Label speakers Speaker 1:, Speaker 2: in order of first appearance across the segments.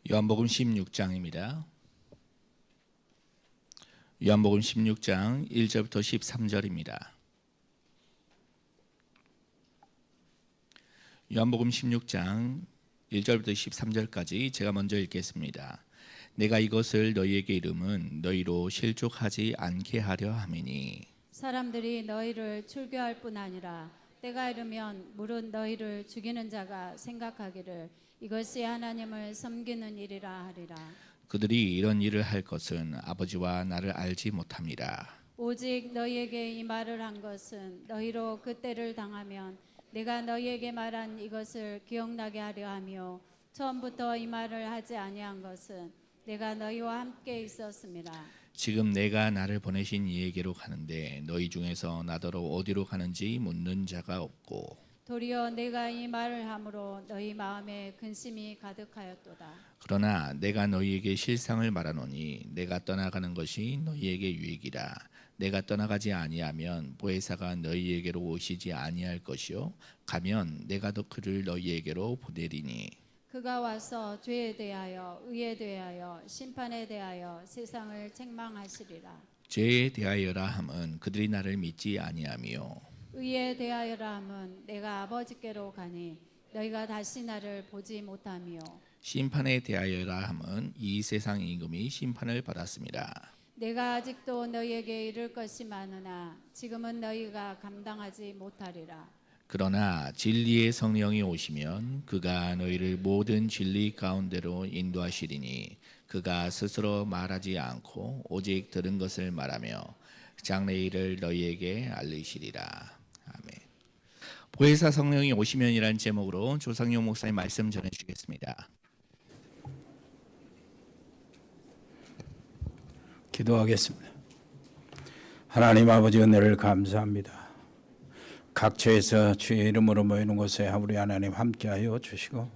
Speaker 1: 요한복음 16장입니다. 요한복음 16장 1절부터 13절입니다. 요한복음 16장 1절부터 13절까지 제가 먼저 읽겠습니다. 내가 이것을 너희에게 이름은 너희로 실족하지 않게 하려 함이니
Speaker 2: 사람들이 너희를 출교할 뿐 아니라 때가 이르면 물은 너희를 죽이는 자가 생각하기를 이것이 하나님을 섬기는 일이라 하리라.
Speaker 1: 그들이 이런 일을 할 것은 아버지와 나를 알지 못함이라.
Speaker 2: 오직 너희에게 이 말을 한 것은 너희로 그때를 당하면 내가 너희에게 말한 이것을 기억나게 하려 하며 처음부터 이 말을 하지 아니한 것은 내가 너희와 함께 있었음이라.
Speaker 1: 지금 내가 나를 보내신 이에게로 가는데 너희 중에서 나더러 어디로 가는지 묻는 자가 없고
Speaker 2: 도리어 내가 이 말을 함으로 너희 마음에 근심이 가득하였도다.
Speaker 1: 그러나 내가 너희에게 실상을 말하노니 내가 떠나가는 것이 너희에게 유익이라. 내가 떠나가지 아니하면 보혜사가 너희에게로 오시지 아니할 것이요 가면 내가 더 그를 너희에게로 보내리니
Speaker 2: 그가 와서 죄에 대하여 의에 대하여 심판에 대하여 세상을 책망하시리라.
Speaker 1: 죄에 대하여라 함은 그들이 나를 믿지 아니하며
Speaker 2: 의에 대하여라 함은 내가 아버지께로 가니 너희가 다시 나를 보지 못하며
Speaker 1: 심판에 대하여라 함은 이 세상 임금이 심판을 받았습니다.
Speaker 2: 내가 아직도 너희에게 이를 것이 많으나 지금은 너희가 감당하지 못하리라.
Speaker 1: 그러나 진리의 성령이 오시면 그가 너희를 모든 진리 가운데로 인도하시리니 그가 스스로 말하지 않고 오직 들은 것을 말하며 장래 일을 너희에게 알리시리라. 아멘. 보혜사 성령이 오시면이라는 제목으로 조상용 목사님 말씀 전해 주시겠습니다.
Speaker 3: 기도하겠습니다. 하나님 아버지 은혜를 감사합니다. 각처에서 주의 이름으로 모이는 곳에 우리 하나님 함께하여 주시고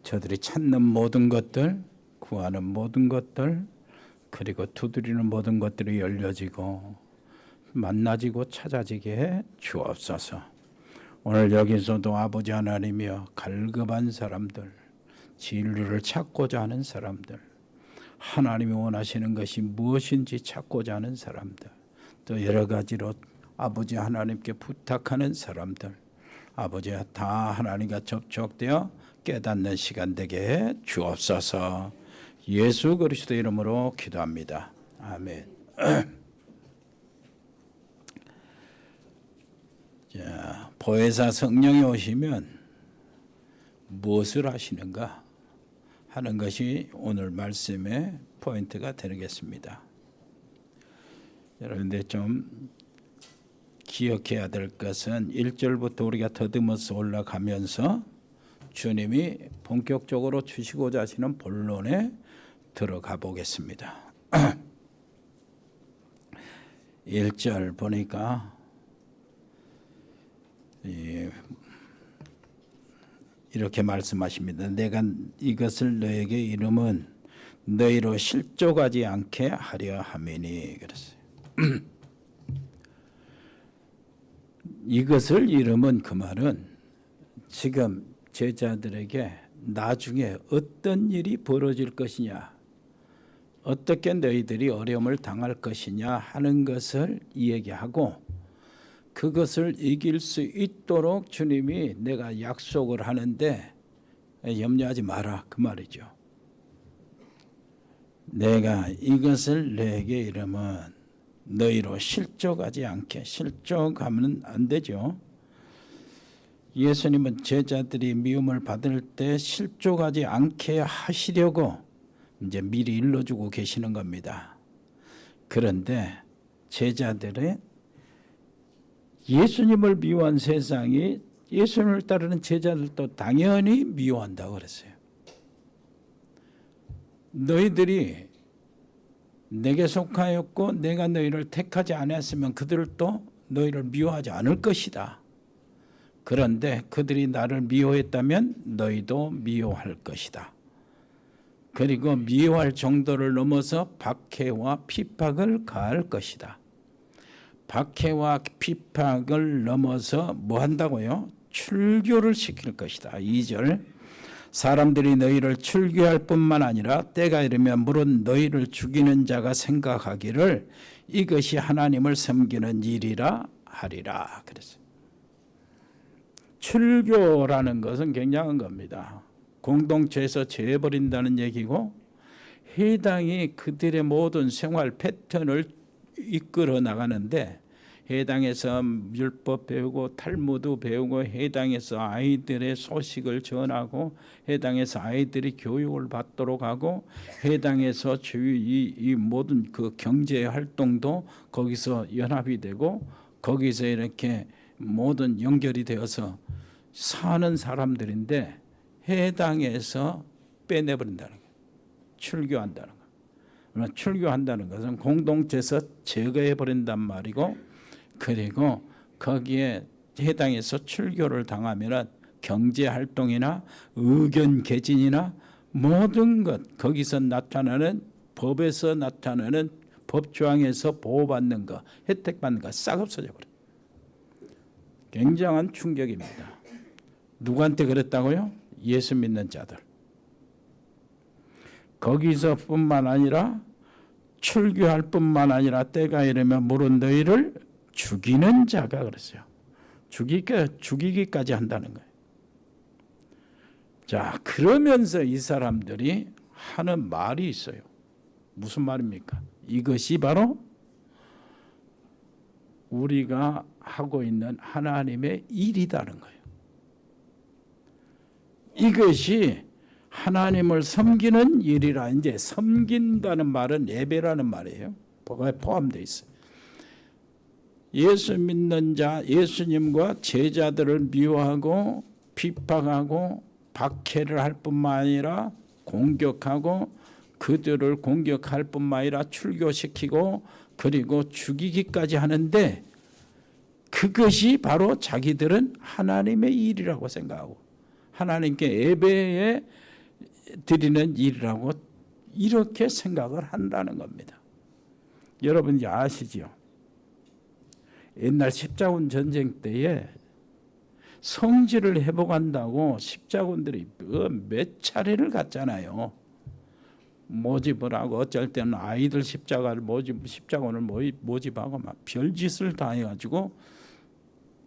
Speaker 3: 저들이 찾는 모든 것들, 구하는 모든 것들, 그리고 두드리는 모든 것들이 열려지고 만나지고 찾아지게 해 주옵소서. 오늘 여기서도 아버지 하나님이여 갈급한 사람들, 진리를 찾고자 하는 사람들, 하나님이 원하시는 것이 무엇인지 찾고자 하는 사람들, 또 여러 가지로 아버지 하나님께 부탁하는 사람들, 아버지 다 하나님과 접촉되어 깨닫는 시간 되게 해 주옵소서. 예수 그리스도 이름으로 기도합니다. 아멘. 자, 보혜사 성령이 오시면 무엇을 하시는가 하는 것이 오늘 말씀의 포인트가 되겠습니다. 여러분들 좀 기억해야 될 것은 1절부터 우리가 더듬어서 올라가면서 주님이 본격적으로 주시고자 하시는 본론에 들어가 보겠습니다. 1절 보니까 이렇게 말씀하십니다. 내가 이것을 너에게 이름은 너희로 실족하지 않게 하려 함이니 그랬어요. 이것을 이름은 그 말은 지금 제자들에게 나중에 어떤 일이 벌어질 것이냐, 어떻게 너희들이 어려움을 당할 것이냐 하는 것을 이야기하고 그것을 이길 수 있도록 주님이 내가 약속을 하는데 염려하지 마라 그 말이죠. 내가 이것을 너에게 이름은 너희로 실족하지 않게, 실족하면 안 되죠. 예수님은 제자들이 미움을 받을 때 실족하지 않게 하시려고 이제 미리 일러주고 계시는 겁니다. 그런데 제자들의 예수님을 미워한 세상이 예수님을 따르는 제자들도 당연히 미워한다고 그랬어요. 너희들이 내게 속하였고 내가 너희를 택하지 않았으면 그들도 너희를 미워하지 않을 것이다. 그런데 그들이 나를 미워했다면 너희도 미워할 것이다. 그리고 미워할 정도를 넘어서 박해와 핍박을 가할 것이다. 박해와 핍박을 넘어서 뭐 한다고요? 출교를 시킬 것이다. 2절 사람들이 너희를 출교할 뿐만 아니라 때가 이르면 물은 너희를 죽이는 자가 생각하기를 이것이 하나님을 섬기는 일이라 하리라. 그랬어요. 출교라는 것은 굉장한 겁니다. 공동체에서 제해버린다는 얘기고, 해당이 그들의 모든 생활 패턴을 이끌어 나가는데, 해당에서 율법 배우고 탈무드 배우고, 해당에서 아이들의 소식을 전하고, 해당에서 아이들이 교육을 받도록 하고, 해당에서 이 모든 그 경제 활동도 거기서 연합이 되고, 거기서 이렇게 모든 연결이 되어서 사는 사람들인데, 해당에서 빼내버린다는 거예요. 출교한다는 거예요. 출교한다는 것은 공동체에서 제거해버린단 말이고, 그리고 거기에 해당해서 출교를 당하면 경제활동이나 의견 개진이나 모든 것, 거기서 나타나는 법에서 나타나는 법조항에서 보호받는 것, 혜택받는 것 싹 없어져 버려요. 굉장한 충격입니다. 누구한테 그랬다고요? 예수 믿는 자들. 거기서뿐만 아니라 출교할 뿐만 아니라 때가 이르면 물은 너희를 죽이는 자가 그랬어요. 죽이기까지 한다는 거예요. 자, 그러면서 이 사람들이 하는 말이 있어요. 무슨 말입니까? 이것이 바로 우리가 하고 있는 하나님의 일이다는 거예요. 이것이 하나님을 섬기는 일이라. 이제 섬긴다는 말은 예배라는 말이에요. 거기에 포함되어 있어요. 예수 믿는 자, 예수님과 제자들을 미워하고 비판하고 박해를 할 뿐만 아니라 공격하고, 그들을 공격할 뿐만 아니라 출교시키고 그리고 죽이기까지 하는데, 그것이 바로 자기들은 하나님의 일이라고 생각하고 하나님께 예배에 드리는 일이라고 이렇게 생각을 한다는 겁니다. 여러분 이제 아시죠? 옛날 십자군 전쟁 때에 성지를 회복한다고 십자군들이 몇 차례를 갔잖아요. 모집을 하고, 어쩔 때는 아이들 십자군을 모집하고 막 별짓을 다 해가지고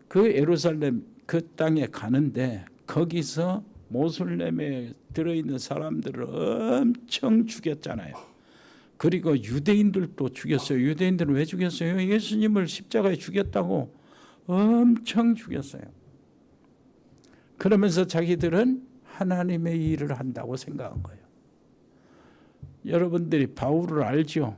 Speaker 3: 그 예루살렘 그 땅에 가는데, 거기서 모슬렘에 들어있는 사람들을 엄청 죽였잖아요. 그리고 유대인들도 죽였어요. 유대인들은 왜 죽였어요? 예수님을 십자가에 죽였다고 엄청 죽였어요. 그러면서 자기들은 하나님의 일을 한다고 생각한 거예요. 여러분들이 바울을 알죠?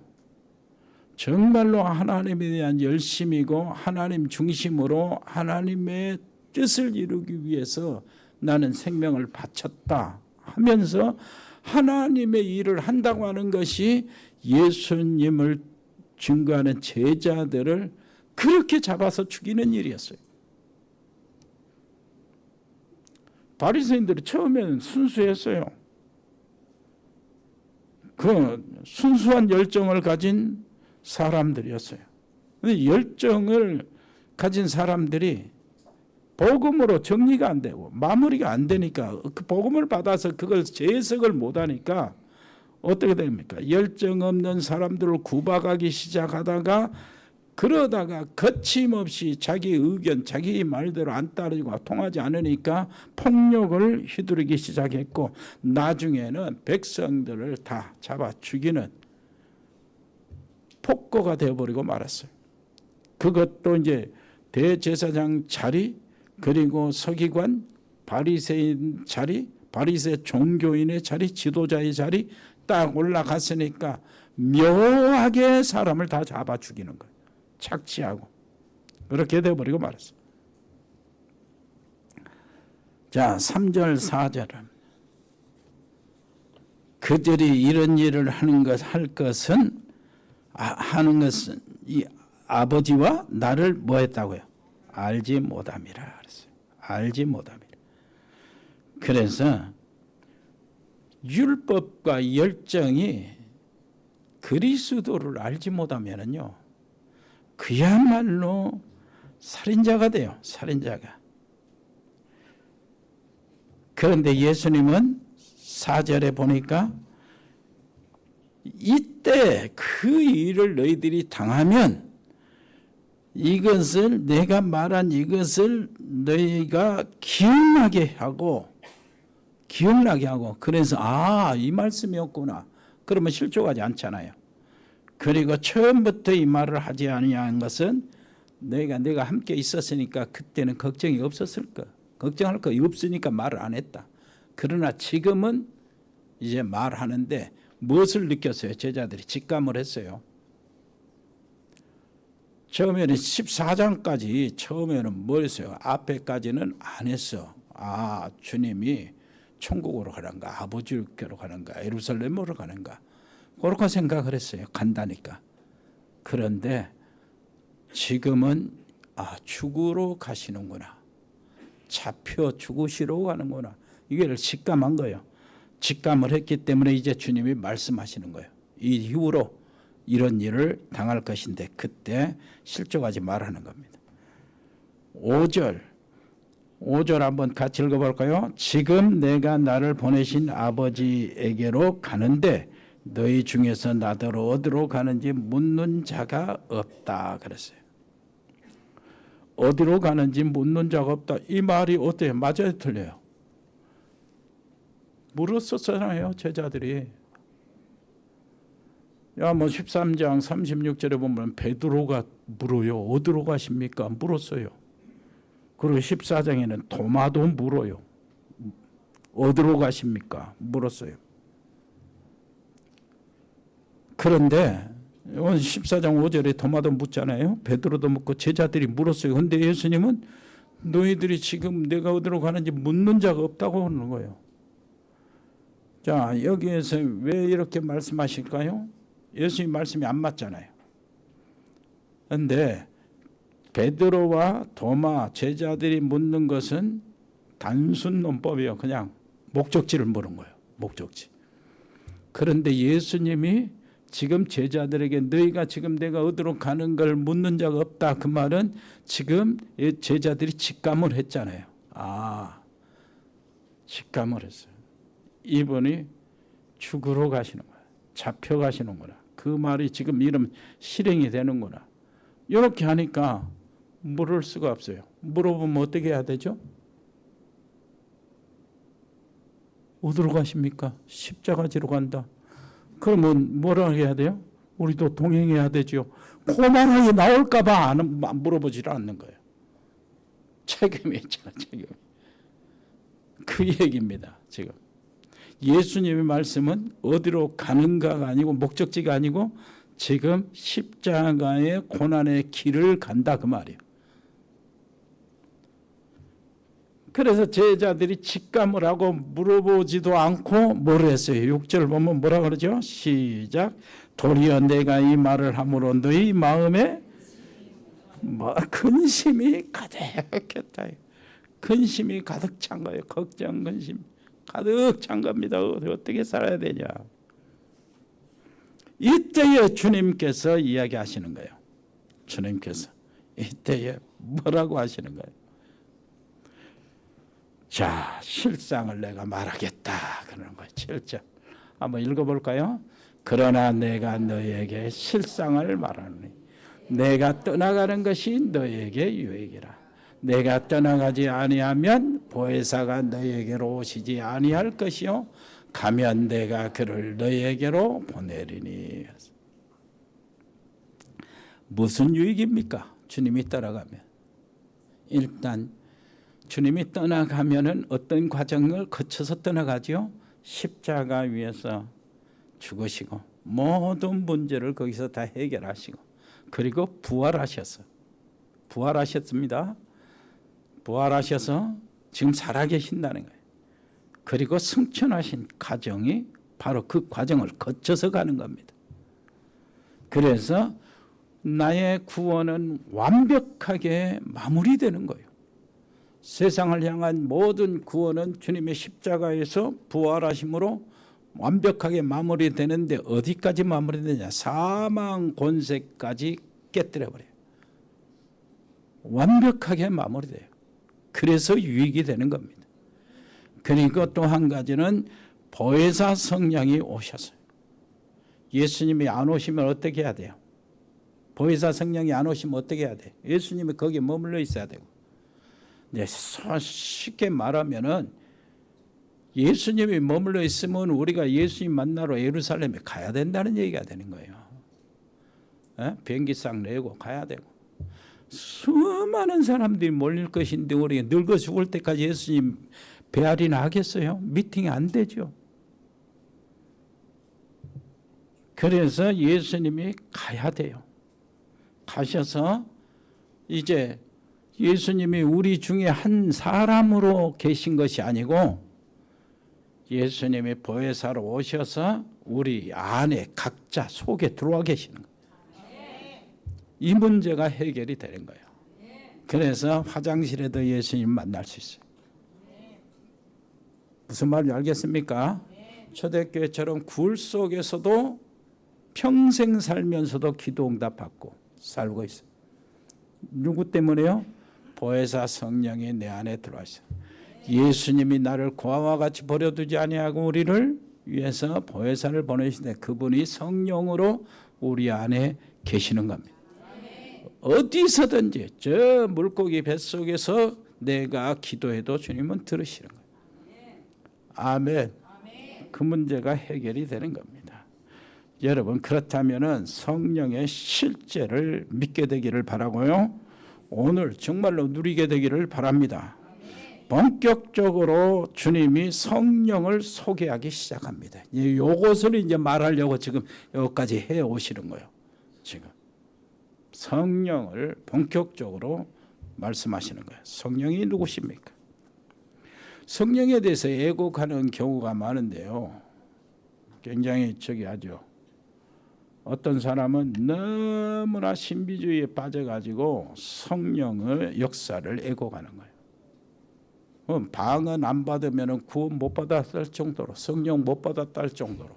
Speaker 3: 정말로 하나님에 대한 열심이고 하나님 중심으로 하나님의 뜻을 이루기 위해서 나는 생명을 바쳤다 하면서 하나님의 일을 한다고 하는 것이 예수님을 증거하는 제자들을 그렇게 잡아서 죽이는 일이었어요. 바리새인들이 처음에는 순수했어요. 그 순수한 열정을 가진 사람들이었어요. 근데 열정을 가진 사람들이 복음으로 정리가 안 되고 마무리가 안 되니까, 그 복음을 받아서 그걸 재해석을 못 하니까 어떻게 됩니까? 열정 없는 사람들을 구박하기 시작하다가, 그러다가 거침없이 자기 의견, 자기 말대로 안 따르고 통하지 않으니까 폭력을 휘두르기 시작했고, 나중에는 백성들을 다 잡아 죽이는 폭거가 되어버리고 말았어요. 그것도 이제 대제사장 자리, 그리고 서기관, 바리새인 자리, 바리새 종교인의 자리, 지도자의 자리 딱 올라갔으니까 묘하게 사람을 다 잡아 죽이는 거예요. 착취하고. 그렇게 되어버리고 말았어요. 자, 3절 4절은 그들이 이런 일을 하는 것은 이 아버지와 나를 뭐 했다고요? 알지 못함이라 그랬어요. 알지 못함이라. 그래서 율법과 열정이 그리스도를 알지 못하면은요, 그야말로 살인자가 돼요. 살인자가. 그런데 예수님은 4절에 보니까 이때 그 일을 너희들이 당하면 이것을 내가 말한 이것을 너희가 기억나게 하고 그래서 이 말씀이었구나. 그러면 실족하지 않잖아요. 그리고 처음부터 이 말을 하지 아니한 것은 내가 함께 있었으니까 그때는 걱정이 없었을 거. 걱정할 거 없으니까 말을 안 했다. 그러나 지금은 이제 말하는데 무엇을 느꼈어요? 제자들이 직감을 했어요. 처음에는 14장까지 처음에는 뭘 했어요? 앞에까지는 안 했어. 주님이 천국으로 가는가, 아버지께로 가는가, 예루살렘으로 가는가, 그렇게 생각을 했어요. 간다니까. 그런데 지금은 죽으러 가시는구나, 잡혀 죽으시러 가는구나, 이걸 직감한 거예요. 직감을 했기 때문에 이제 주님이 말씀하시는 거예요. 이 이후로 이런 일을 당할 것인데 그때 실족하지 말라는 겁니다. 5절 한번 같이 읽어볼까요? 지금 내가 나를 보내신 아버지에게로 가는데 너희 중에서 나더러 어디로 가는지 묻는 자가 없다 그랬어요. 어디로 가는지 묻는 자가 없다. 이 말이 어때요? 맞아요, 틀려요? 물었었잖아요, 제자들이. 13장 36절에 보면 베드로가 물어요. 어디로 가십니까? 물었어요. 그리고 14장에는 도마도 물어요. 어디로 가십니까? 물었어요. 그런데 14장 5절에 도마도 묻잖아요. 베드로도 묻고 제자들이 물었어요. 그런데 예수님은 너희들이 지금 내가 어디로 가는지 묻는 자가 없다고 하는 거예요. 자, 여기에서 왜 이렇게 말씀하실까요? 예수님 말씀이 안 맞잖아요. 그런데 베드로와 도마 제자들이 묻는 것은 단순 논법이에요. 그냥 목적지를 물은 거예요. 목적지. 그런데 예수님이 지금 제자들에게 너희가 지금 내가 어디로 가는 걸 묻는 자가 없다. 그 말은 지금 제자들이 직감을 했잖아요. 직감을 했어요. 이분이 죽으러 가시는 거야. 잡혀가시는구나. 그 말이 지금 이름 실행이 되는구나. 이렇게 하니까 물을 수가 없어요. 물어보면 어떻게 해야 되죠? 어디로 가십니까? 십자가지로 간다. 그러면 뭐라고 해야 돼요? 우리도 동행해야 되죠. 고만하게 나올까 봐 안 물어보질 않는 거예요. 책임이 있잖아, 책임. 그 얘기입니다, 지금. 예수님의 말씀은 어디로 가는가가 아니고 목적지가 아니고 지금 십자가의 고난의 길을 간다 그 말이에요. 그래서 제자들이 직감을 하고 물어보지도 않고 뭘 했어요? 6절 보면 뭐라 그러죠? 시작. 도리어 내가 이 말을 함으로 너희 마음에 근심이 가득했다. 근심이 가득 찬 거예요. 걱정, 근심 가득 찬 겁니다. 어떻게 살아야 되냐. 이때에 주님께서 이야기하시는 거예요. 주님께서 이때에 뭐라고 하시는 거예요? 자, 실상을 내가 말하겠다 그러는 거예요. 7절 한번 읽어볼까요? 그러나 내가 너희에게 실상을 말하노니 내가 떠나가는 것이 너희에게 유익이라. 내가 떠나가지 아니하면 보혜사가 너희에게로 오시지 아니할 것이요 가면 내가 그를 너희에게로 보내리니. 무슨 유익입니까? 주님이 떠나가면. 일단 주님이 떠나가면은 어떤 과정을 거쳐서 떠나가죠? 십자가 위에서 죽으시고 모든 문제를 거기서 다 해결하시고 그리고 부활하셨습니다. 부활하셔서 지금 살아계신다는 거예요. 그리고 승천하신 과정이 바로 그 과정을 거쳐서 가는 겁니다. 그래서 나의 구원은 완벽하게 마무리되는 거예요. 세상을 향한 모든 구원은 주님의 십자가에서 부활하심으로 완벽하게 마무리되는데 어디까지 마무리되냐? 사망 권세까지 깨뜨려버려요. 완벽하게 마무리돼요. 그래서 유익이 되는 겁니다. 그리고 또 한 가지는 보혜사 성령이 오셨어요. 예수님이 안 오시면 어떻게 해야 돼요? 보혜사 성령이 안 오시면 어떻게 해야 돼요? 예수님이 거기에 머물러 있어야 되고. 이제 쉽게 말하면은 예수님이 머물러 있으면 우리가 예수님 만나러 예루살렘에 가야 된다는 얘기가 되는 거예요. 비행기상 내고 가야 되고. 수많은 사람들이 몰릴 것인데 우리가 늙어 죽을 때까지 예수님 배알이나 하겠어요? 미팅이 안 되죠. 그래서 예수님이 가야 돼요. 가셔서 이제 예수님이 우리 중에 한 사람으로 계신 것이 아니고 예수님이 보혜사로 오셔서 우리 안에 각자 속에 들어와 계시는 거예요. 이 문제가 해결이 되는 거예요. 그래서 화장실에도 예수님 만날 수 있어요. 무슨 말인지 알겠습니까? 초대교회처럼 굴 속에서도 평생 살면서도 기도 응답받고 살고 있어요. 누구 때문에요? 보혜사 성령이 내 안에 들어와서 예수님이 나를 고아와 같이 버려두지 아니하고 우리를 위해서 보혜사를 보내시는데 그분이 성령으로 우리 안에 계시는 겁니다. 어디서든지 저 물고기 뱃속에서 내가 기도해도 주님은 들으시는 거예요. 아멘. 그 문제가 해결이 되는 겁니다. 여러분 그렇다면은 성령의 실제를 믿게 되기를 바라고요. 오늘 정말로 누리게 되기를 바랍니다. 본격적으로 주님이 성령을 소개하기 시작합니다. 이것을 이제 말하려고 지금 여기까지 해 오시는 거예요. 지금 성령을 본격적으로 말씀하시는 거예요. 성령이 누구십니까? 성령에 대해서 애곡하는 경우가 많은데요. 굉장히 하죠. 어떤 사람은 너무나 신비주의에 빠져가지고 성령의 역사를 애곡하는 거예요. 방언 안 받으면 구원 못 받았을 정도로 성령 못 받았다 할 정도로.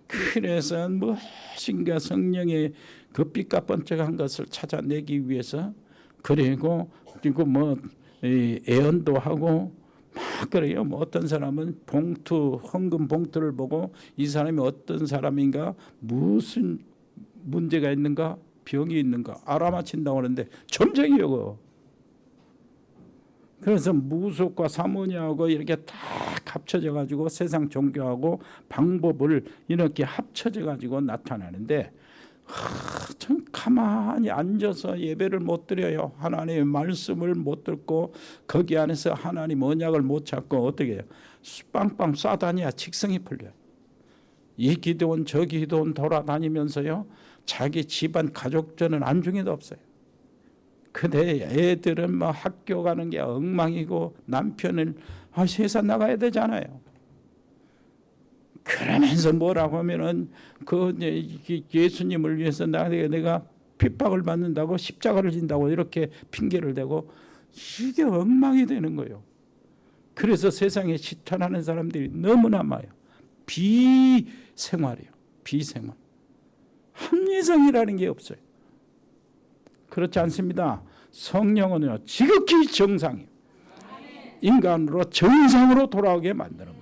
Speaker 3: 그래서 무엇인가 성령의 그 삐까뻔쩍한 것을 찾아내기 위해서 그리고 애언도 하고 막 그래요. 어떤 사람은 헌금 봉투를 보고 이 사람이 어떤 사람인가 무슨 문제가 있는가 병이 있는가 알아맞힌다고 하는데 점쟁이요. 그래서 무속과 사모니하고 이렇게 다 합쳐져 가지고 세상 종교하고 방법을 이렇게 합쳐져 가지고 나타나는데 참 가만히 앉아서 예배를 못 드려요. 하나님의 말씀을 못 듣고 거기 안에서 하나님 언약을 못 찾고 어떻게 해요? 빵빵 쏴다녀야 직성이 풀려요. 이 기도원 저 기도원 돌아다니면서요. 자기 집안 가족전은 안중에도 없어요. 근데 애들은 학교 가는 게 엉망이고 남편은 세상 나가야 되잖아요. 그러면서 뭐라고 하면은 예수님을 위해서 내가 핍박을 받는다고 십자가를 진다고 이렇게 핑계를 대고 이게 엉망이 되는 거예요. 그래서 세상에 실천하는 사람들이 너무나 많아요. 비생활이에요. 비생활. 합리성이라는 게 없어요. 그렇지 않습니다. 성령은요 지극히 정상이에요. 인간으로 정상으로 돌아오게 만드는 거예요.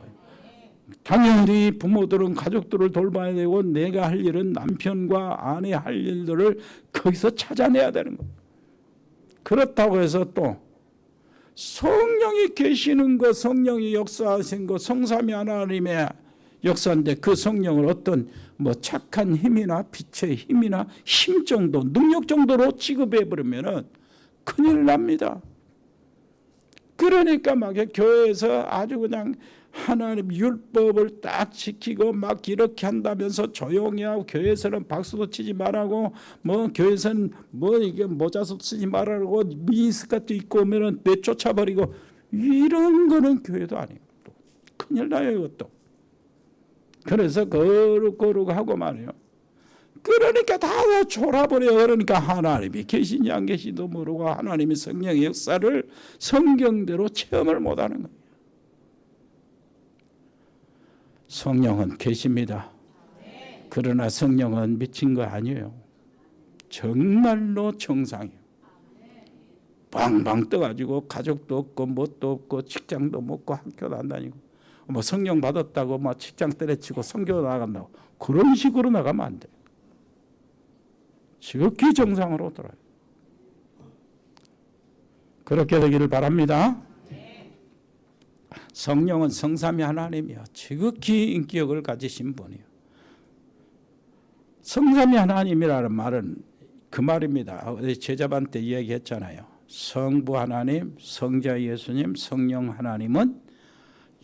Speaker 3: 당연히 부모들은 가족들을 돌봐야 되고 내가 할 일은 남편과 아내 할 일들을 거기서 찾아내야 되는 거예요. 그렇다고 해서 또 성령이 계시는 것, 성령이 역사하신 것, 성삼위 하나님의 역사인데 그 성령을 어떤 착한 힘이나 빛의 힘이나 힘 정도, 능력 정도로 취급해 버리면은 큰일 납니다. 그러니까 막 교회에서 아주 그냥 하나님 율법을 딱 지키고 막 이렇게 한다면서 조용히 하고 교회에서는 박수도 치지 말라고 교회에서는 이게 모자도 쓰지 말라고 미니스커트 입고 오면은 내쫓아버리고 이런 거는 교회도 아니고 또 큰일 나요 이것도. 그래서 거룩 하고 말이에요. 그러니까 다 졸아버려요. 그러니까 하나님이 계신지 안 계신지도 모르고 하나님의 성령의 역사를 성경대로 체험을 못하는 거예요. 성령은 계십니다. 그러나 성령은 미친 거 아니에요. 정말로 정상이에요. 빵빵 떠가지고 가족도 없고 뭣도 없고 직장도 못 고 학교도 안 다니고 뭐 성령 받았다고 뭐 직장 때려치고 선교 나간다고 그런 식으로 나가면 안 돼요. 지극히 정상으로 돌아요. 그렇게 되기를 바랍니다. 성령은 성삼위 하나님이요, 지극히 인격을 가지신 분이요. 성삼위 하나님이라는 말은 그 말입니다. 제자반때 이야기했잖아요. 성부 하나님, 성자 예수님, 성령 하나님은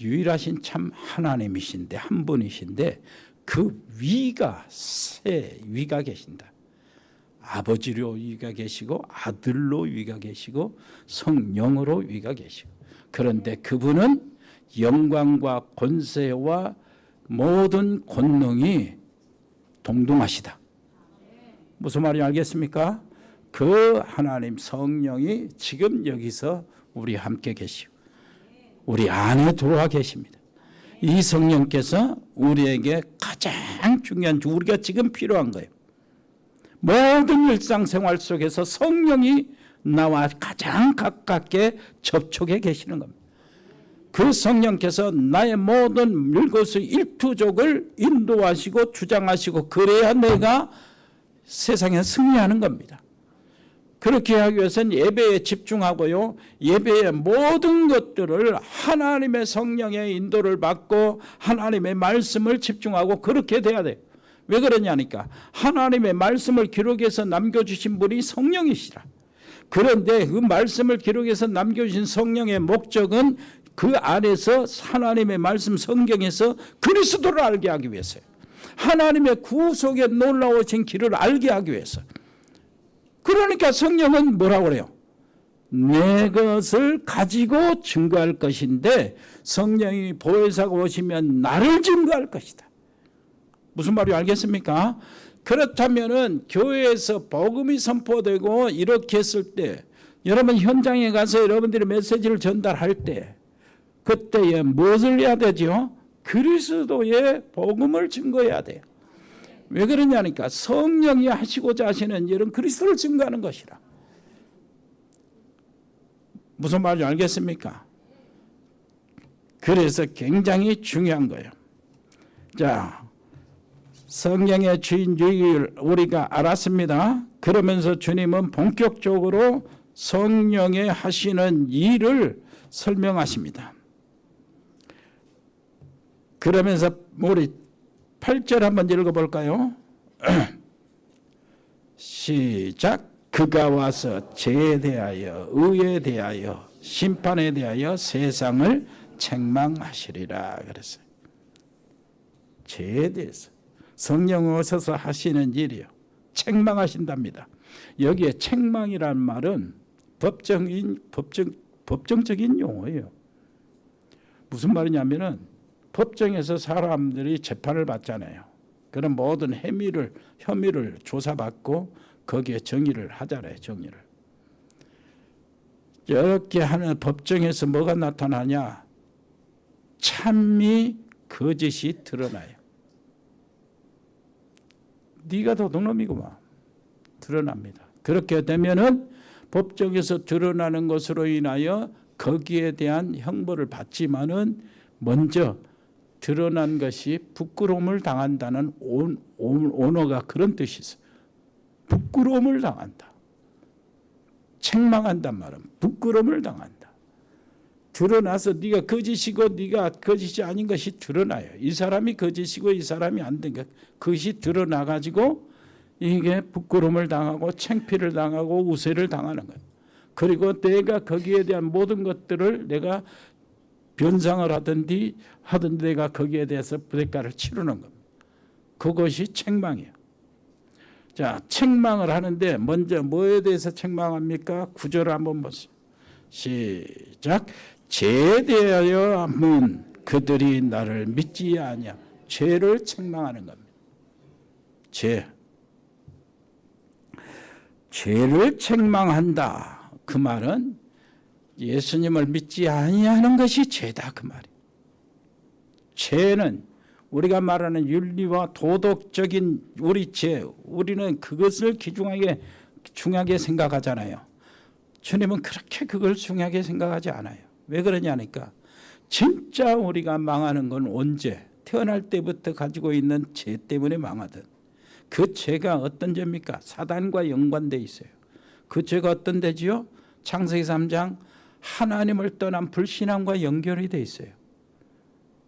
Speaker 3: 유일하신 참 하나님이신데, 한 분이신데 그 위가 세 위가 계신다. 아버지로 위가 계시고 아들로 위가 계시고 성령으로 위가 계시고, 그런데 그분은 영광과 권세와 모든 권능이 동등하시다. 무슨 말인지 알겠습니까? 그 하나님 성령이 지금 여기서 우리 함께 계시고 우리 안에 들어와 계십니다. 이 성령께서 우리에게 가장 중요한, 우리가 지금 필요한 거예요. 모든 일상생활 속에서 성령이 나와 가장 가깝게 접촉해 계시는 겁니다. 그 성령께서 나의 모든 일거수일투족을 인도하시고 주장하시고, 그래야 내가 세상에 승리하는 겁니다. 그렇게 하기 위해서는 예배에 집중하고요, 예배의 모든 것들을 하나님의 성령의 인도를 받고 하나님의 말씀을 집중하고 그렇게 돼야 돼요. 왜 그러냐니까 하나님의 말씀을 기록해서 남겨주신 분이 성령이시라. 그런데 그 말씀을 기록해서 남겨주신 성령의 목적은 그 안에서 하나님의 말씀 성경에서 그리스도를 알게 하기 위해서요. 하나님의 구속의 놀라우신 길을 알게 하기 위해서. 그러니까 성령은 뭐라고 그래요? 내 것을 가지고 증거할 것인데 성령이 보혜사가 오시면 나를 증거할 것이다. 무슨 말인지 알겠습니까? 그렇다면은 교회에서 복음이 선포되고 이렇게 했을 때, 여러분 현장에 가서 여러분들이 메시지를 전달할 때 그때에 무엇을 해야 되죠? 그리스도의 복음을 증거해야 돼요. 왜 그러냐니까 성령이 하시고자 하시는 일은 그리스도를 증거하는 것이라. 무슨 말인지 알겠습니까? 그래서 굉장히 중요한 거예요. 자, 성령의 주인주의를 우리가 알았습니다. 그러면서 주님은 본격적으로 성령의 하시는 일을 설명하십니다. 그러면서 우리 8절 한번 읽어볼까요? 시작. 그가 와서 죄에 대하여 의에 대하여 심판에 대하여 세상을 책망하시리라 그랬어요. 죄에 대해서 성령 오셔서 하시는 일이요, 책망하신답니다. 여기에 책망이라는 말은 법정적인 용어예요. 무슨 말이냐면은 법정에서 사람들이 재판을 받잖아요. 그런 모든 혐의를 조사받고 거기에 정의를 하잖아요. 정의를. 이렇게 하는 법정에서 뭐가 나타나냐? 참미 거짓이 드러나요. 네가 도둑놈이구만. 드러납니다. 그렇게 되면은 법정에서 드러나는 것으로 인하여 거기에 대한 형벌을 받지만은 먼저 드러난 것이 부끄러움을 당한다는 언어가 그런 뜻이 있어요. 부끄러움을 당한다. 책망한단 말은 부끄러움을 당한다. 드러나서 네가 거짓이고 네가 거짓이 아닌 것이 드러나요. 이 사람이 거짓이고 이 사람이 안 된 것, 그것이 드러나가지고 이게 부끄러움을 당하고 창피를 당하고 우세를 당하는 거예요. 그리고 내가 거기에 대한 모든 것들을 내가 변상을 하든지 내가 거기에 대해서 대가를 치르는 겁니다. 그것이 책망이에요. 자, 책망을 하는데 먼저 뭐에 대해서 책망합니까? 9절을 한번 보세요. 시작. 죄에 대하여 하면 그들이 나를 믿지 아니하. 죄를 책망하는 겁니다. 죄를 책망한다. 그 말은 예수님을 믿지 아니하는 것이 죄다 그 말이에요. 죄는 우리가 말하는 윤리와 도덕적인 우리 죄, 우리는 그것을 중요하게 생각하잖아요. 주님은 그렇게 그걸 중요하게 생각하지 않아요. 왜 그러냐니까 진짜 우리가 망하는 건 언제? 태어날 때부터 가지고 있는 죄 때문에 망하든. 그 죄가 어떤 죄입니까? 사단과 연관되어 있어요. 그 죄가 어떤 죄지요? 창세기 3장 하나님을 떠난 불신앙과 연결이 되어 있어요.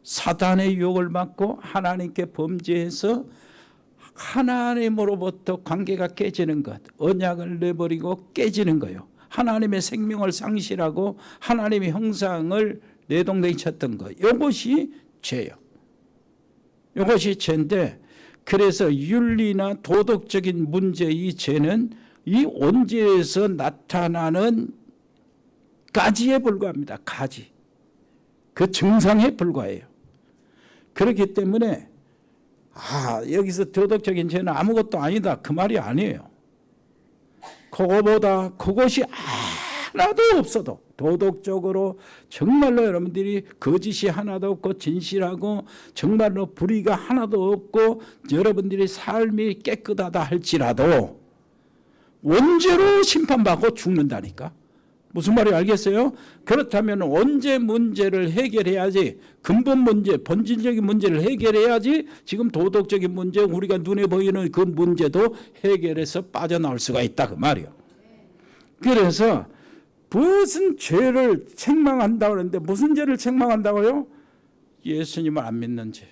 Speaker 3: 사단의 유혹을 받고 하나님께 범죄해서 하나님으로부터 관계가 깨지는 것, 언약을 내버리고 깨지는 거예요. 하나님의 생명을 상실하고 하나님의 형상을 내동댕이 쳤던 거, 이것이 죄예요. 이것이 죄인데, 그래서 윤리나 도덕적인 문제, 이 죄는 이 원죄에서 나타나는 가지에 불과합니다. 가지. 그 증상에 불과해요. 그렇기 때문에 여기서 도덕적인 죄는 아무것도 아니다, 그 말이 아니에요. 그거보다 그것이 하나도 없어도 도덕적으로 정말로 여러분들이 거짓이 하나도 없고 진실하고 정말로 불의가 하나도 없고 여러분들이 삶이 깨끗하다 할지라도 원죄로 심판받고 죽는다니까. 무슨 말인지 알겠어요? 그렇다면 원죄 문제를 해결해야지, 근본 문제, 본질적인 문제를 해결해야지 지금 도덕적인 문제, 우리가 눈에 보이는 그 문제도 해결해서 빠져나올 수가 있다, 그 말이에요. 그래서 무슨 죄를 책망한다고 하는데, 무슨 죄를 책망한다고요? 예수님을 안 믿는 죄.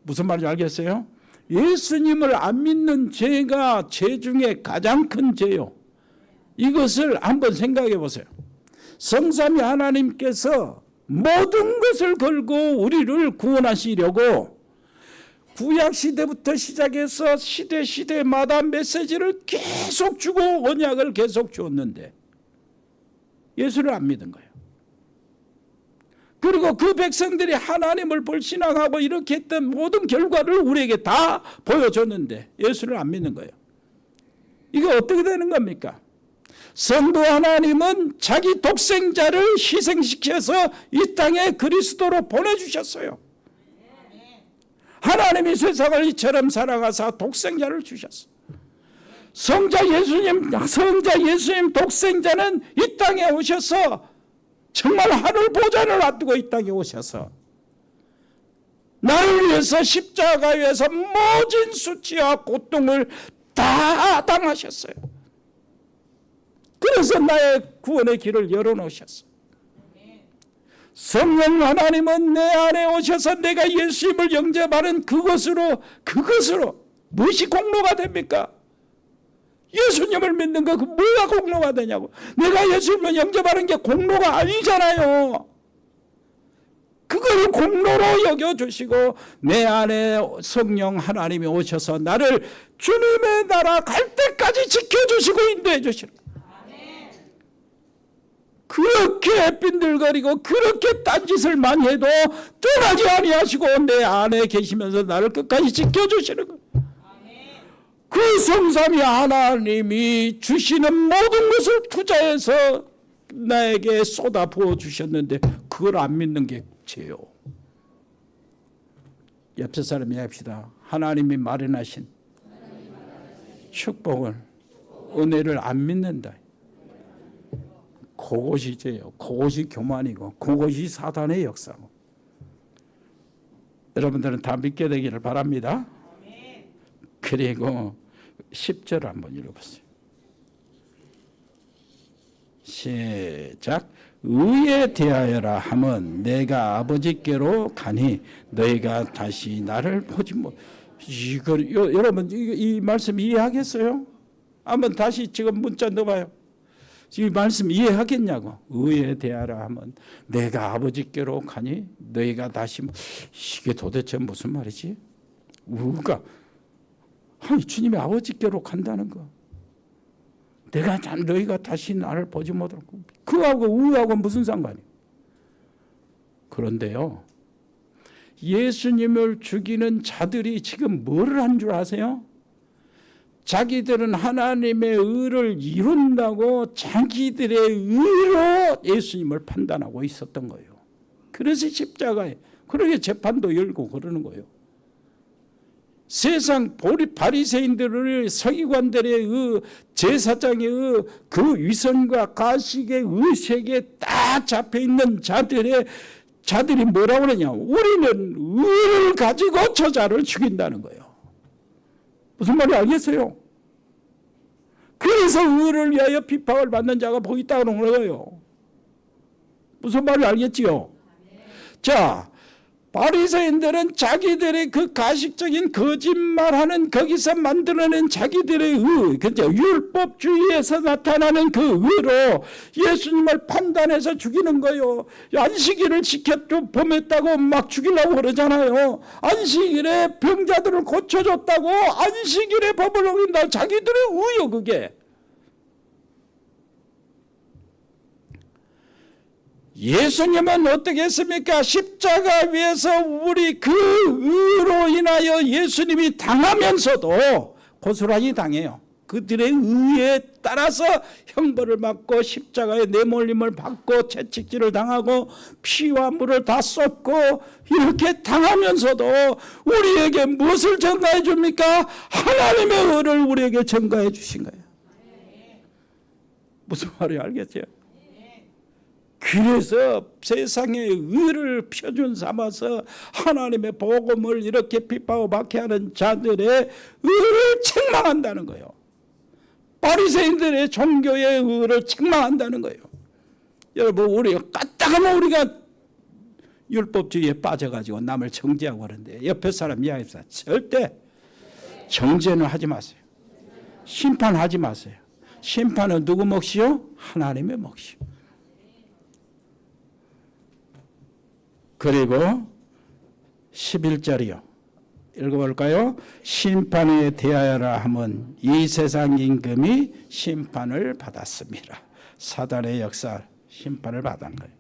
Speaker 3: 무슨 말인지 알겠어요? 예수님을 안 믿는 죄가 죄 중에 가장 큰 죄요. 이것을 한번 생각해 보세요. 성삼위 하나님께서 모든 것을 걸고 우리를 구원하시려고 구약 시대부터 시작해서 시대마다 메시지를 계속 주고 언약을 계속 주었는데 예수를 안 믿은 거예요. 그리고 그 백성들이 하나님을 불신앙하고 이렇게 했던 모든 결과를 우리에게 다 보여줬는데 예수를 안 믿는 거예요. 이게 어떻게 되는 겁니까? 성부 하나님은 자기 독생자를 희생시켜서 이 땅에 그리스도로 보내주셨어요. 하나님이 세상을 이처럼 사랑하사 독생자를 주셨어요. 성자 예수님 독생자는 이 땅에 오셔서 정말 하늘 보좌를 놔두고 이 땅에 오셔서 나를 위해서 십자가에서 모진 수치와 고통을 다 당하셨어요. 그래서 나의 구원의 길을 열어놓으셨어요. 성령 하나님은 내 안에 오셔서 내가 예수님을 영접하는 그것으로 무엇이 공로가 됩니까? 예수님을 믿는 거 그 뭐가 공로가 되냐고. 내가 예수님을 영접하는 게 공로가 아니잖아요. 그걸 공로로 여겨주시고 내 안에 성령 하나님이 오셔서 나를 주님의 나라 갈 때까지 지켜주시고 인도해 주시는 거예요. 그렇게 빈들거리고 그렇게 딴짓을 많이 해도 떠나지 아니하시고 내 안에 계시면서 나를 끝까지 지켜주시는 거예요. 그 성삼위 하나님이 주시는 모든 것을 투자해서 나에게 쏟아 부어 주셨는데 그걸 안 믿는 게 죄요. 옆에 사람 이야기합시다. 하나님이 마련하신 축복을, 은혜를 안 믿는다. 그것이 죄요. 그것이 교만이고 그것이 사단의 역사고. 여러분들은 다 믿게 되기를 바랍니다. 그리고 10절 한번 읽어보세요. 시작. 의에 대하여라 함은 내가 아버지께로 가니 너희가 다시 나를 보지 못. 여러분 이 말씀 이해하겠어요? 한번 다시 지금 문자 넣어봐요. 이 말씀 이해하겠냐고. 의에 대하라 하면 내가 아버지께로 가니 너희가 다시 이게 도대체 무슨 말이지? 우가 아니 주님이 아버지께로 간다는 거. 내가 너희가 다시 나를 보지 못하고 그하고 의하고 무슨 상관이에요? 그런데요. 예수님을 죽이는 자들이 지금 뭐를 한 줄 아세요? 자기들은 하나님의 의를 이룬다고 자기들의 의로 예수님을 판단하고 있었던 거예요. 그래서 십자가에 그렇게 재판도 열고 그러는 거예요. 세상 바리새인들의 서기관들의 제사장의 그 위선과 가식의 의색에 딱 잡혀 있는 자들의 자들이 뭐라고 그러냐? 우리는 의를 가지고 저자를 죽인다는 거예요. 무슨 말인지 알겠어요? 그래서 의를 위하여 비방을 받는 자가 복이 있다고 그러는 거예요. 무슨 말인지 알겠지요? 자, 바리새인들은 자기들의 그 가식적인 거짓말하는 거기서 만들어낸 자기들의 의, 그죠? 율법주의에서 나타나는 그 의로 예수님을 판단해서 죽이는 거예요. 안식일을 지켰고 범했다고 막 죽이려고 그러잖아요. 안식일에 병자들을 고쳐줬다고 안식일에 법을 어긴다. 자기들의 의요 그게. 예수님은 어떻게 했습니까? 십자가 위에서 우리 그 의로 인하여 예수님이 당하면서도 고스란히 당해요. 그들의 의에 따라서 형벌을 받고 십자가에 내몰림을 받고 채찍질을 당하고 피와 물을 다 쏟고 이렇게 당하면서도 우리에게 무엇을 전가해 줍니까? 하나님의 의를 우리에게 전가해 주신 거예요. 무슨 말인지 알겠죠? 그래서 세상의 의를 표준 삼아서 하나님의 복음을 이렇게 핍박하고 박해하는 자들의 의를 책망한다는 거예요. 바리새인들의 종교의 의를 책망한다는 거예요. 여러분, 우리가 까딱하면 우리가 율법주의에 빠져가지고 남을 정죄하고 그러는데 옆에 사람 이야기합시다. 절대 정죄는 하지 마세요. 심판하지 마세요. 심판은 누구 몫이요? 하나님의 몫이요. 그리고 11절이요. 읽어볼까요? 심판에 대하여라 하면 이 세상 임금이 심판을 받았습니다. 사단의 역사 심판을 받은 거예요.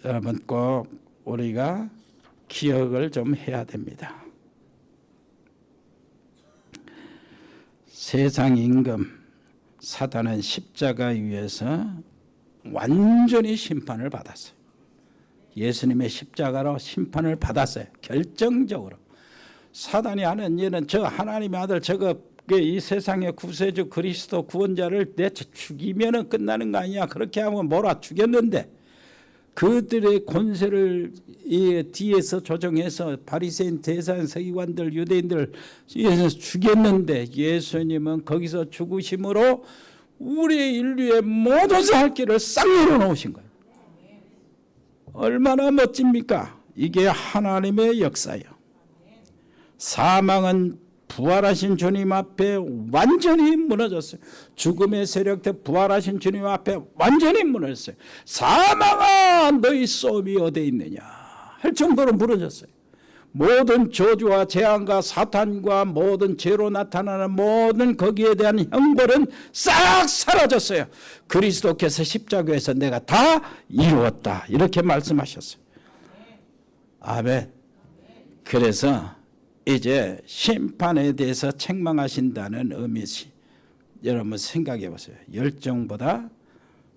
Speaker 3: 여러분 꼭 우리가 기억을 좀 해야 됩니다. 세상 임금 사단은 십자가 위에서 완전히 심판을 받았어요. 예수님의 십자가로 심판을 받았어요. 결정적으로. 사단이 하는 일은 저 하나님의 아들 저거 이 세상의 구세주 그리스도 구원자를 내 죽이면 끝나는 거 아니야. 그렇게 하면 몰아 죽였는데 그들의 권세를 뒤에서 조정해서 바리새인 대사관 서기관들 유대인들 위해서 죽였는데 예수님은 거기서 죽으심으로 우리 인류의 모든 살 길을 싹 열어놓으신 거예요. 얼마나 멋집니까? 이게 하나님의 역사예요. 사망은 부활하신 주님 앞에 완전히 무너졌어요. 죽음의 세력들 부활하신 주님 앞에 완전히 무너졌어요. 사망아 너희 소음이 어디에 있느냐 할 정도로 무너졌어요. 모든 저주와 재앙과 사탄과 모든 죄로 나타나는 모든 거기에 대한 형벌은 싹 사라졌어요. 그리스도께서 십자가에서 내가 다 이루었다 이렇게 말씀하셨어요. 아멘. 그래서 이제 심판에 대해서 책망하신다는 의미시 여러분 생각해 보세요. 열정보다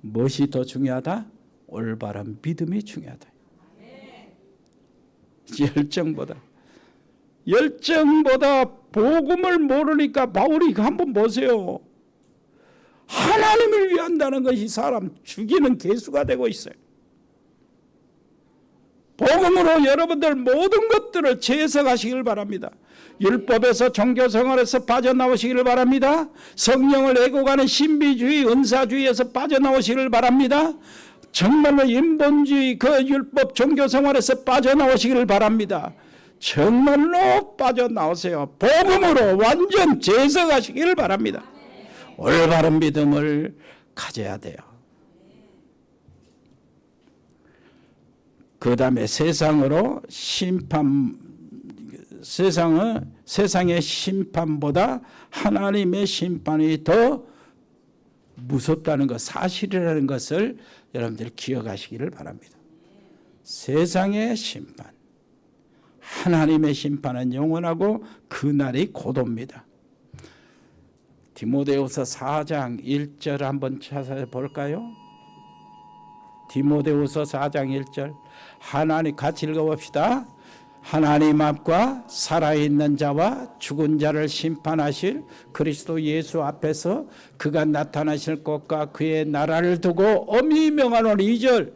Speaker 3: 무엇이 더 중요하다? 올바른 믿음이 중요하다. 열정보다 복음을 모르니까 바울이 한번 보세요. 하나님을 위한다는 것이 사람 죽이는 개수가 되고 있어요. 복음으로 여러분들 모든 것들을 재해석하시길 바랍니다. 율법에서 종교생활에서 빠져나오시기를 바랍니다. 성령을 애고가는 신비주의 은사주의에서 빠져나오시기를 바랍니다. 정말로 인본주의 그 율법 종교생활에서 빠져나오시기를 바랍니다. 정말로 빠져나오세요. 복음으로 완전 재해석하시기를 바랍니다. 올바른 믿음을 가져야 돼요. 그 다음에 세상의 심판보다 하나님의 심판이 더 무섭다는 것, 사실이라는 것을 여러분들 기억하시기를 바랍니다. 세상의 심판, 하나님의 심판은 영원하고 그날이 곧옵니다. 디모데후서 4장 1절 한번 찾아볼까요? 디모데후서 4장 1절 하나님 같이 읽어봅시다. 하나님 앞과 살아있는 자와 죽은 자를 심판하실 그리스도 예수 앞에서 그가 나타나실 것과 그의 나라를 두고 엄히 명하노니 2절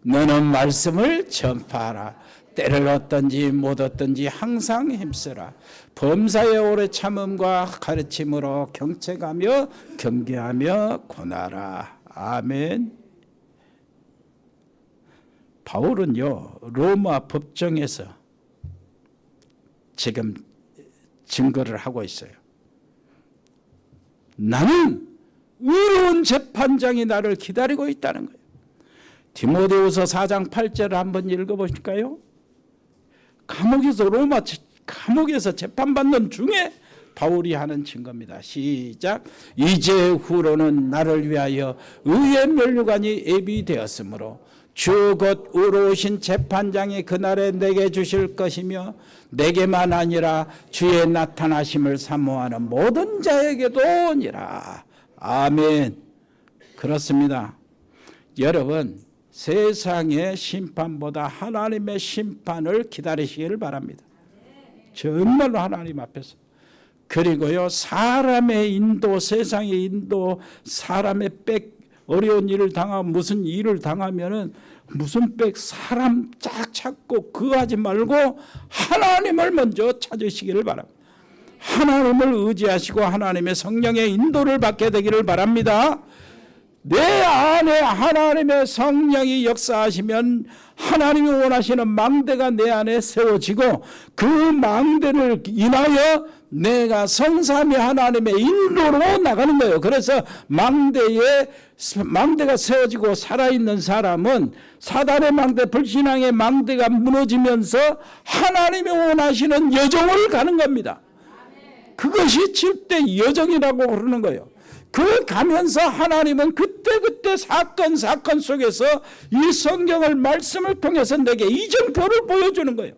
Speaker 3: 너는 말씀을 전파하라. 때를 얻든지 못 얻든지 항상 힘쓰라. 범사의 오래 참음과 가르침으로 경책하며 경계하며 권하라. 아멘. 바울은요, 로마 법정에서 지금 증거를 하고 있어요. 나는 의로운 재판장이 나를 기다리고 있다는 거예요. 디모데후서 4장 8절을 한번 읽어보실까요? 로마 감옥에서 재판받는 중에 바울이 하는 증거입니다. 시작. 이제 후로는 나를 위하여 의의 면류관이 예비되었으므로 주 곧 의로우신 재판장이 그날에 내게 주실 것이며 내게만 아니라 주의 나타나심을 사모하는 모든 자에게도니라. 아멘. 그렇습니다. 여러분, 세상의 심판보다 하나님의 심판을 기다리시기를 바랍니다. 정말로 하나님 앞에서. 그리고요, 사람의 인도, 세상의 인도, 사람의 어려운 일을 당하고 무슨 일을 당하면은 무슨 사람 짝 찾고 그거 하지 말고 하나님을 먼저 찾으시기를 바랍니다. 하나님을 의지하시고 하나님의 성령의 인도를 받게 되기를 바랍니다. 내 안에 하나님의 성령이 역사하시면 하나님이 원하시는 망대가 내 안에 세워지고 그 망대를 인하여 내가 성삼위 하나님의 인도로 나가는 거예요. 그래서 망대가 세워지고 살아있는 사람은 사단의 망대, 불신앙의 망대가 무너지면서 하나님이 원하시는 여정을 가는 겁니다. 그것이 7대 여정이라고 그러는 거예요. 그 가면서 하나님은 그때 사건 속에서 이 성경을 말씀을 통해서 내게 이정표를 보여주는 거예요.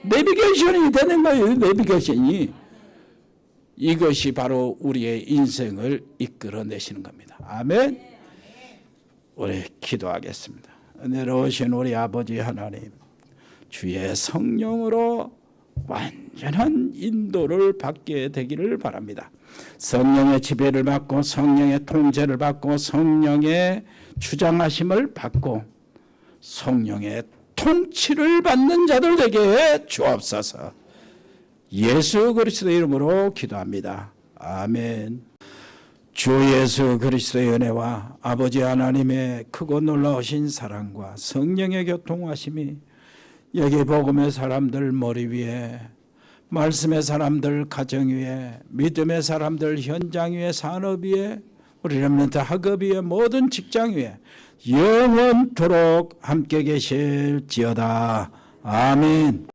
Speaker 3: 내비게이션이 되는 거예요. 내비게이션이. 이것이 바로 우리의 인생을 이끌어내시는 겁니다. 아멘. 우리 기도하겠습니다. 은혜로우신 우리 아버지 하나님, 주의 성령으로 완전한 인도를 받게 되기를 바랍니다. 성령의 지배를 받고 성령의 통제를 받고 성령의 주장하심을 받고 성령의 통치를 받는 자들 되게 주옵소서. 예수 그리스도의 이름으로 기도합니다. 아멘. 주 예수 그리스도의 은혜와 아버지 하나님의 크고 놀라우신 사랑과 성령의 교통하심이 여기 복음의 사람들 머리 위에, 말씀의 사람들 가정 위에, 믿음의 사람들 현장 위에, 산업 위에, 우리 렘넌트 학업 위에, 모든 직장 위에 영원토록 함께 계실지어다. 아멘.